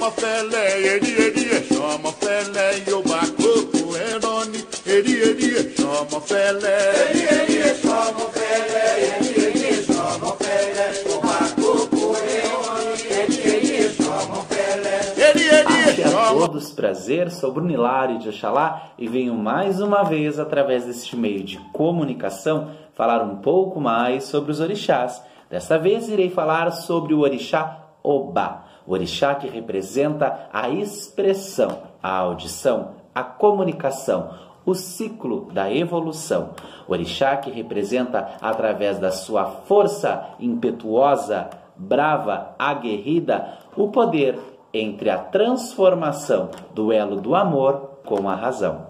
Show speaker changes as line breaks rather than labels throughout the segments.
chama Felé, eri, chama Felé, Iobá, Coco, Eroni, eri, chama Felé, eri, chama Felé, eri, chama Felé, Iobá, Coco, Eroni, eri, chama Felé, eri,
chama. A todos, prazer, sou Bruno Hilário de Oxalá e venho mais uma vez, através deste meio de comunicação, falar um pouco mais sobre os orixás. Dessa vez irei falar sobre o orixá Obá, o orixá que representa a expressão, a audição, a comunicação, o ciclo da evolução. O orixá que representa, através da sua força impetuosa, brava, aguerrida, o poder entre a transformação do elo do amor com a razão.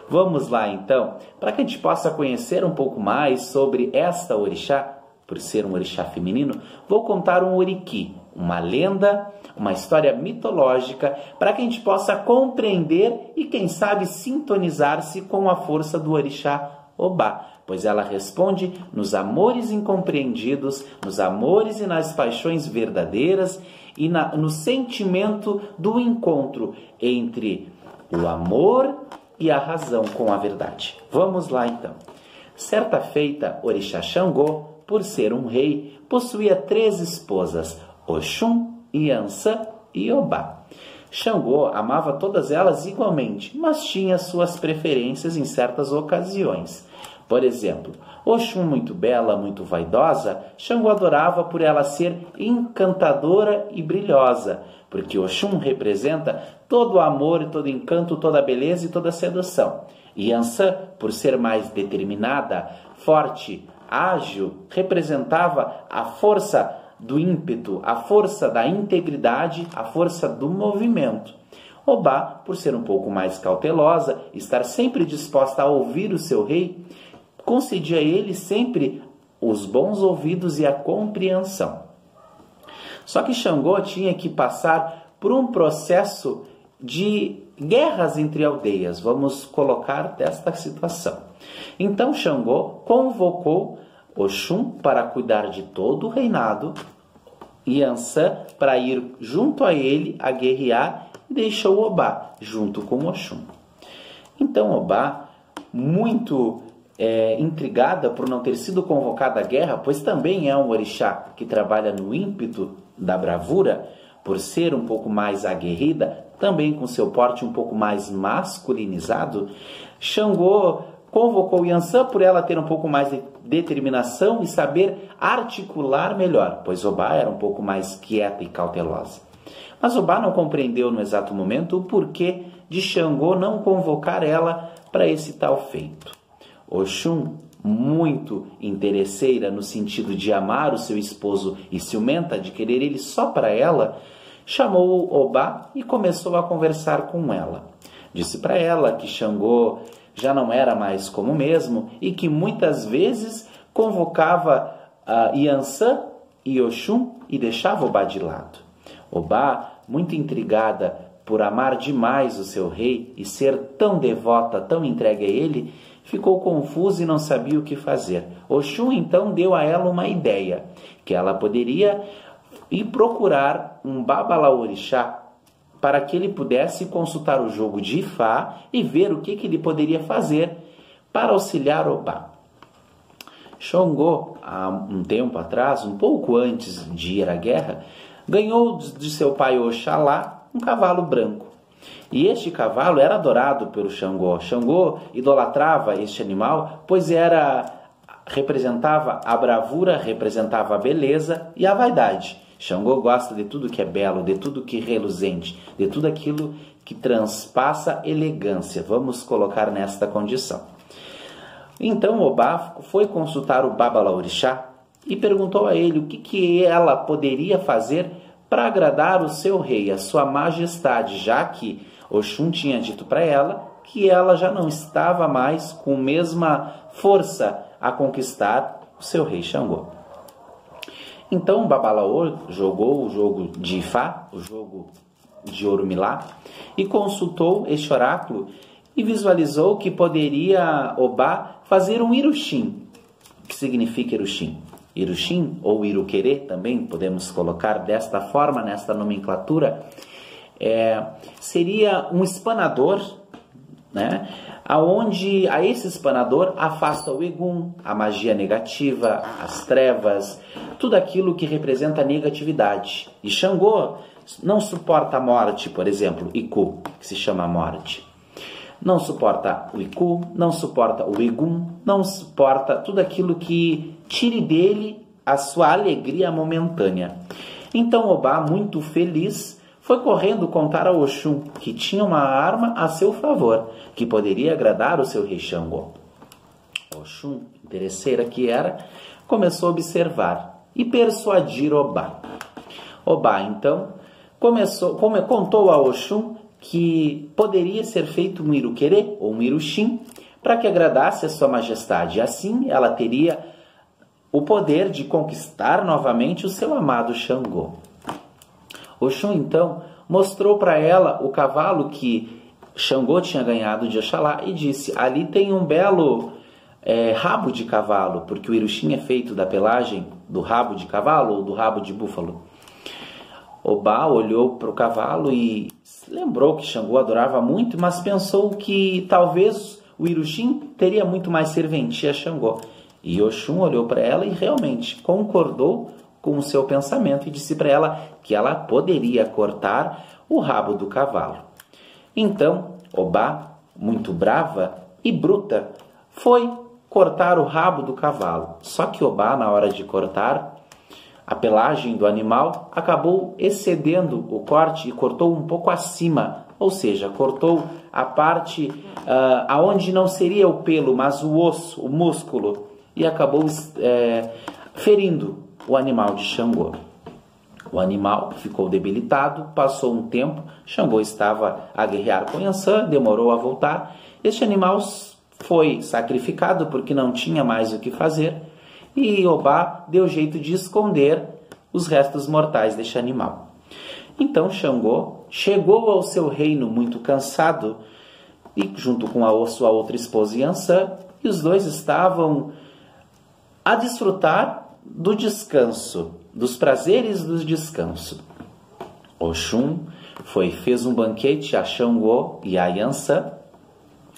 Vamos lá então, para que a gente possa conhecer um pouco mais sobre esta orixá. Por ser um orixá feminino, vou contar um oriqui, uma lenda, uma história mitológica, para que a gente possa compreender e, quem sabe, sintonizar-se com a força do orixá Obá, pois ela responde nos amores incompreendidos, nos amores e nas paixões verdadeiras e no sentimento do encontro entre o amor e a razão com a verdade. Vamos lá então. Certa feita, orixá Xangô, por ser um rei, possuía 3 esposas, Oxum, Iansã e Obá. Xangô amava todas elas igualmente, mas tinha suas preferências em certas ocasiões. Por exemplo, Oxum, muito bela, muito vaidosa, Xangô adorava por ela ser encantadora e brilhosa, porque Oxum representa todo o amor, todo encanto, toda a beleza e toda a sedução. Iansã, por ser mais determinada, forte, ágil, representava a força do ímpeto, a força da integridade, a força do movimento. Obá, por ser um pouco mais cautelosa, estar sempre disposta a ouvir o seu rei, concedia a ele sempre os bons ouvidos e a compreensão. Só que Xangô tinha que passar por um processo de guerras entre aldeias. Vamos colocar desta situação. Então Xangô convocou Oxum para cuidar de todo o reinado, Iansã para ir junto a ele a guerrear e deixou Obá junto com Oxum. Então Obá, muito intrigada por não ter sido convocada à guerra, pois também é um orixá que trabalha no ímpeto da bravura, por ser um pouco mais aguerrida, também com seu porte um pouco mais masculinizado, Xangô convocou Iansã por ela ter um pouco mais de determinação e saber articular melhor, pois Obá era um pouco mais quieta e cautelosa. Mas Obá não compreendeu no exato momento o porquê de Xangô não convocar ela para esse tal feito. Oxum, muito interesseira no sentido de amar o seu esposo e ciumenta de querer ele só para ela, chamou Obá e começou a conversar com ela. Disse para ela que Xangô já não era mais como o mesmo e que muitas vezes convocava Iansã e Oxum e deixava Obá de lado. Obá, muito intrigada por amar demais o seu rei e ser tão devota, tão entregue a ele, ficou confusa e não sabia o que fazer. Oxum então deu a ela uma ideia, que ela poderia ir procurar um babalaorixá para que ele pudesse consultar o jogo de Ifá e ver o que ele poderia fazer para auxiliar Obá. Xangô, há um tempo atrás, um pouco antes de ir à guerra, ganhou de seu pai Oxalá um cavalo branco. E este cavalo era adorado pelo Xangô. Xangô idolatrava este animal, pois representava a bravura, representava a beleza e a vaidade. Xangô gosta de tudo que é belo, de tudo que é reluzente, de tudo aquilo que transpassa elegância. Vamos colocar nesta condição. Então Obá foi consultar o babalaorixá e perguntou a ele o que ela poderia fazer para agradar o seu rei, a sua majestade, já que Oxum tinha dito para ela que ela já não estava mais com a mesma força a conquistar o seu rei Xangô. Então Babalaor jogou o jogo de Ifá, o jogo de Orumilá, e consultou este oráculo e visualizou que poderia Obá fazer um Iruxim. O que significa Iruxim? Iruxim, ou Iruquerê, também podemos colocar desta forma, nesta nomenclatura, seria um espanador, né? Aonde a esse espanador afasta o Egum, a magia negativa, as trevas, tudo aquilo que representa negatividade. E Xangô não suporta a morte, por exemplo, Iku, que se chama morte. Não suporta o Iku, não suporta o Egum, não suporta tudo aquilo que tire dele a sua alegria momentânea. Então Obá, muito feliz, foi correndo contar a Oxum que tinha uma arma a seu favor, que poderia agradar o seu rei Xangô. Oxum, interesseira que era, começou a observar e persuadir Obá. Obá, então, contou a Oxum que poderia ser feito um iruquerê ou um iruxim para que agradasse a sua majestade. Assim, ela teria o poder de conquistar novamente o seu amado Xangô. Oxum, então, mostrou para ela o cavalo que Xangô tinha ganhado de Oxalá e disse: ali tem um belo rabo de cavalo, porque o iruxim é feito da pelagem do rabo de cavalo ou do rabo de búfalo. Obá olhou para o cavalo e lembrou que Xangô adorava muito, mas pensou que talvez o iruxim teria muito mais serventia a Xangô. E Oxum olhou para ela e realmente concordou com o seu pensamento e disse para ela que ela poderia cortar o rabo do cavalo. Então, Obá, muito brava e bruta, foi cortar o rabo do cavalo. Só que Obá, na hora de cortar a pelagem do animal, acabou excedendo o corte e cortou um pouco acima, ou seja, cortou a parte aonde não seria o pelo, mas o osso, o músculo, e acabou ferindo o animal de Xangô. O animal ficou debilitado, passou um tempo, Xangô estava a guerrear com Yansan, demorou a voltar. Este animal foi sacrificado porque não tinha mais o que fazer, e Obá deu jeito de esconder os restos mortais deste animal. Então Xangô chegou ao seu reino muito cansado, e junto com a sua outra esposa Yansan, e os dois estavam a desfrutar do descanso, dos prazeres do descanso. Oxum fez um banquete a Xangô e a Yansan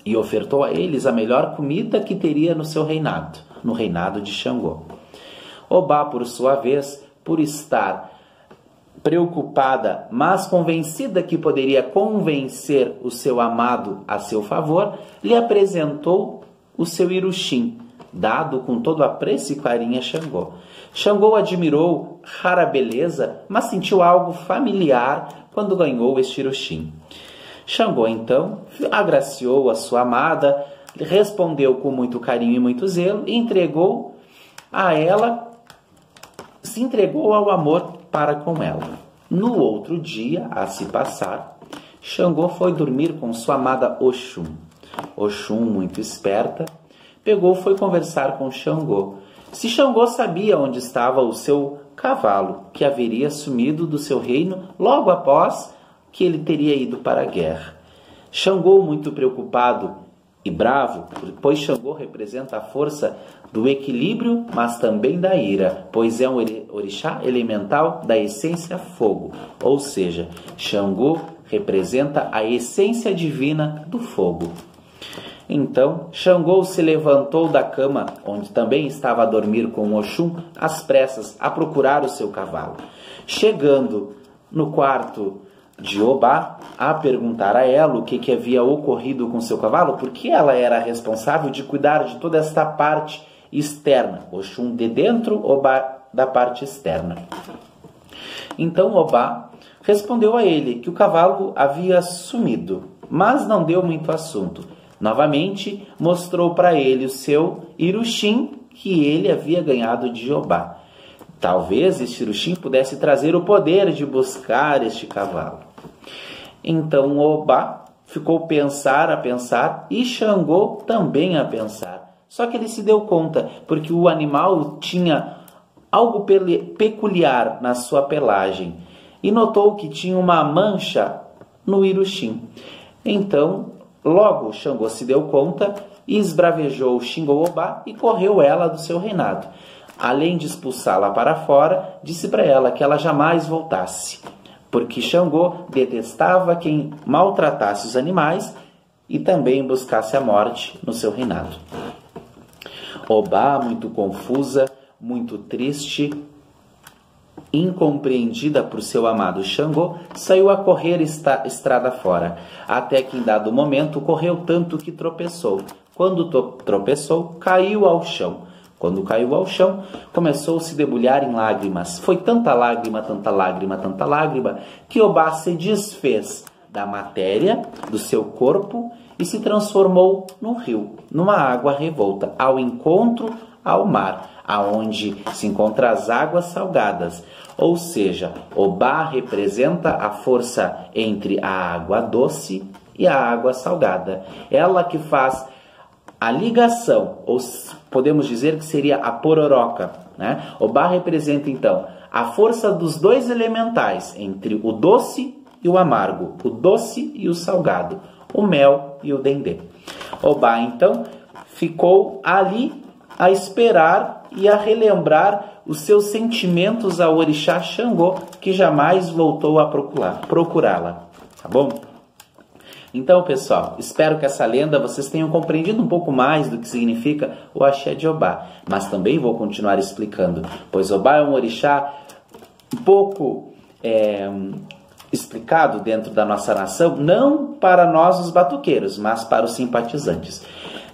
e ofertou a eles a melhor comida que teria no seu reinado, no reinado de Xangô. Obá, por sua vez, por estar preocupada, mas convencida que poderia convencer o seu amado a seu favor, lhe apresentou o seu iruxim, dado com todo apreço e carinho a Xangô. Xangô admirou rara beleza, mas sentiu algo familiar quando ganhou este iruxim. Xangô, então, agraciou a sua amada, respondeu com muito carinho e muito zelo, e entregou a ela, se entregou ao amor para com ela. No outro dia, a se passar, Xangô foi dormir com sua amada Oxum. Oxum, muito esperta, foi conversar com Xangô. Se Xangô sabia onde estava o seu cavalo, que haveria sumido do seu reino logo após que ele teria ido para a guerra. Xangô, muito preocupado e bravo, pois Xangô representa a força do equilíbrio, mas também da ira, pois é um orixá elemental da essência fogo, ou seja, Xangô representa a essência divina do fogo. Então, Xangô se levantou da cama, onde também estava a dormir com Oxum, às pressas, a procurar o seu cavalo. Chegando no quarto de Obá, a perguntar a ela o que havia ocorrido com seu cavalo, porque ela era responsável de cuidar de toda esta parte externa. Oxum de dentro, Obá da parte externa. Então Obá respondeu a ele que o cavalo havia sumido, mas não deu muito assunto. Novamente, mostrou para ele o seu iruxim que ele havia ganhado de Obá. Talvez este iruxim pudesse trazer o poder de buscar este cavalo. Então Obá ficou a pensar, e Xangô também a pensar. Só que ele se deu conta, porque o animal tinha algo peculiar na sua pelagem, e notou que tinha uma mancha no iruxim. Então, logo Xangô se deu conta e esbravejou, xingou Obá e correu ela do seu reinado. Além de expulsá-la para fora, disse para ela que ela jamais voltasse, porque Xangô detestava quem maltratasse os animais e também buscasse a morte no seu reinado. Obá, muito confusa, muito triste, incompreendida por seu amado Xangô, saiu a correr estrada fora, até que em dado momento correu tanto que tropeçou. Quando tropeçou, caiu ao chão. Quando caiu ao chão, começou a se debulhar em lágrimas. Foi tanta lágrima, tanta lágrima, tanta lágrima, que Obá se desfez da matéria do seu corpo e se transformou num rio, numa água revolta, ao encontro ao mar, aonde se encontram as águas salgadas. Ou seja, Obá representa a força entre a água doce e a água salgada. Ela que faz a ligação, ou podemos dizer que seria a pororoca, né? Obá representa então a força dos dois elementais, entre o doce e o amargo, o doce e o salgado, o mel e o dendê. Obá então ficou ali a esperar e a relembrar os seus sentimentos ao orixá Xangô, que jamais voltou a procurá-la. Tá bom? Então, pessoal, espero que essa lenda vocês tenham compreendido um pouco mais do que significa o axé de Obá. Mas também vou continuar explicando, pois Obá é um orixá um pouco explicado dentro da nossa nação, não para nós os batuqueiros, mas para os simpatizantes.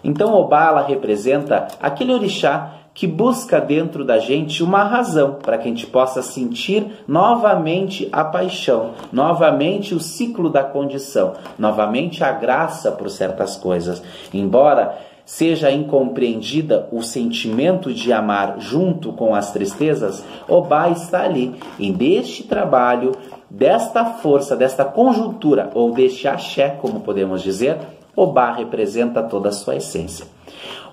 Então, Obá, ela representa aquele orixá que busca dentro da gente uma razão para que a gente possa sentir novamente a paixão, novamente o ciclo da condição, novamente a graça por certas coisas. Embora seja incompreendida o sentimento de amar junto com as tristezas, Obá está ali. E deste trabalho, desta força, desta conjuntura, ou deste axé, como podemos dizer, Obá representa toda a sua essência.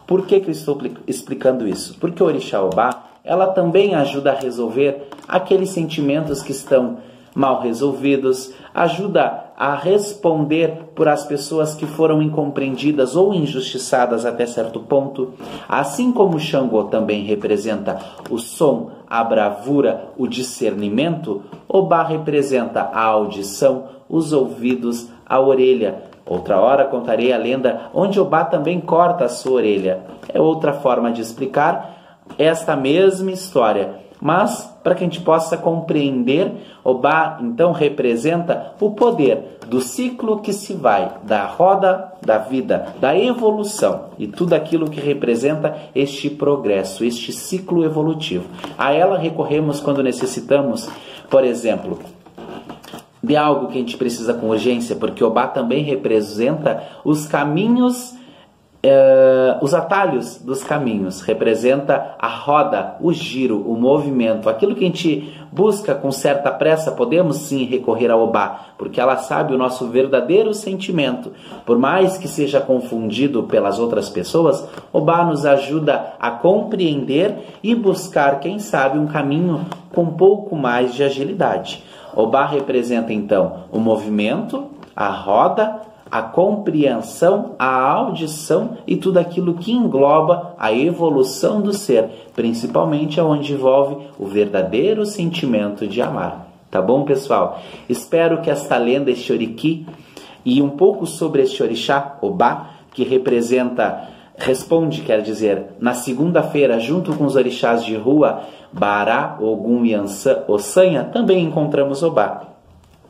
Por que eu estou explicando isso? Porque o orixá Obá, ela também ajuda a resolver aqueles sentimentos que estão mal resolvidos, ajuda a responder por as pessoas que foram incompreendidas ou injustiçadas até certo ponto. Assim como Xangô também representa o som, a bravura, o discernimento, Obá representa a audição, os ouvidos, a orelha. Outra hora contarei a lenda onde Obá também corta a sua orelha. É outra forma de explicar esta mesma história. Mas, para que a gente possa compreender, Obá então representa o poder do ciclo que se vai, da roda da vida, da evolução e tudo aquilo que representa este progresso, este ciclo evolutivo. A ela recorremos quando necessitamos, por exemplo, de algo que a gente precisa com urgência, porque Obá também representa os caminhos, os atalhos dos caminhos, representa a roda, o giro, o movimento, aquilo que a gente busca com certa pressa. Podemos sim recorrer a Obá, porque ela sabe o nosso verdadeiro sentimento. Por mais que seja confundido pelas outras pessoas, Obá nos ajuda a compreender e buscar, quem sabe, um caminho com um pouco mais de agilidade. Obá representa então o movimento, a roda, a compreensão, a audição e tudo aquilo que engloba a evolução do ser, principalmente onde envolve o verdadeiro sentimento de amar. Tá bom, pessoal? Espero que esta lenda, este oriki e um pouco sobre este orixá, Obá, que responde, quer dizer, na segunda-feira, junto com os orixás de rua, Bará, Ogum e Ossanha, também encontramos Obá.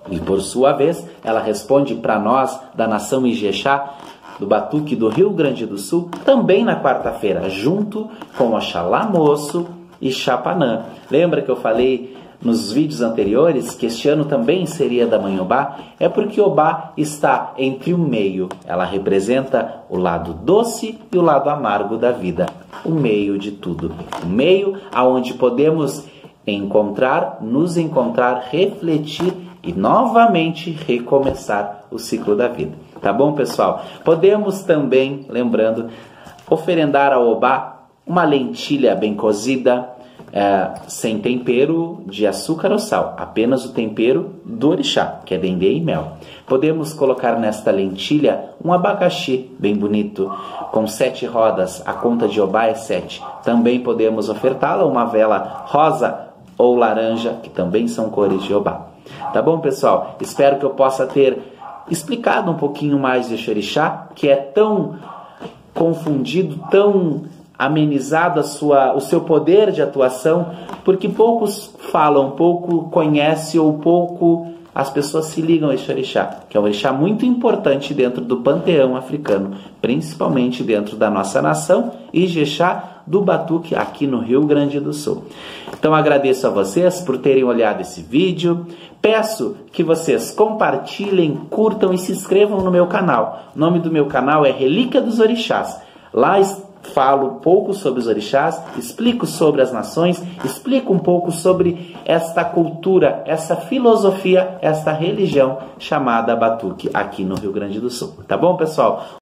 E por sua vez, ela responde para nós, da nação Ijexá, do Batuque do Rio Grande do Sul, também na quarta-feira, junto com Oxalá Moço e Xapanã. Lembra que eu falei nos vídeos anteriores que este ano também seria da Mãe Obá? É porque Obá está entre o meio. Ela representa o lado doce e o lado amargo da vida. O meio de tudo. O meio aonde podemos nos encontrar, refletir e novamente recomeçar o ciclo da vida. Tá bom, pessoal? Podemos também, lembrando, oferendar ao Obá uma lentilha bem cozida, sem tempero de açúcar ou sal, apenas o tempero do orixá, que é dendê e mel. Podemos colocar nesta lentilha um abacaxi bem bonito, com 7 rodas, a conta de Obá é 7. Também podemos ofertá-la uma vela rosa ou laranja, que também são cores de Obá. Tá bom, pessoal? Espero que eu possa ter explicado um pouquinho mais de Orixá, que é tão confundido, tão amenizado o seu poder de atuação, porque poucos falam, pouco conhecem ou pouco as pessoas se ligam a esse orixá, que é um orixá muito importante dentro do panteão africano, principalmente dentro da nossa nação, Ijexá do Batuque, aqui no Rio Grande do Sul. Então agradeço a vocês por terem olhado esse vídeo, peço que vocês compartilhem, curtam e se inscrevam no meu canal. O nome do meu canal é Relíquia dos Orixás. Lá falo um pouco sobre os orixás, explico sobre as nações, explico um pouco sobre esta cultura, essa filosofia, esta religião chamada Batuque aqui no Rio Grande do Sul. Tá bom, pessoal?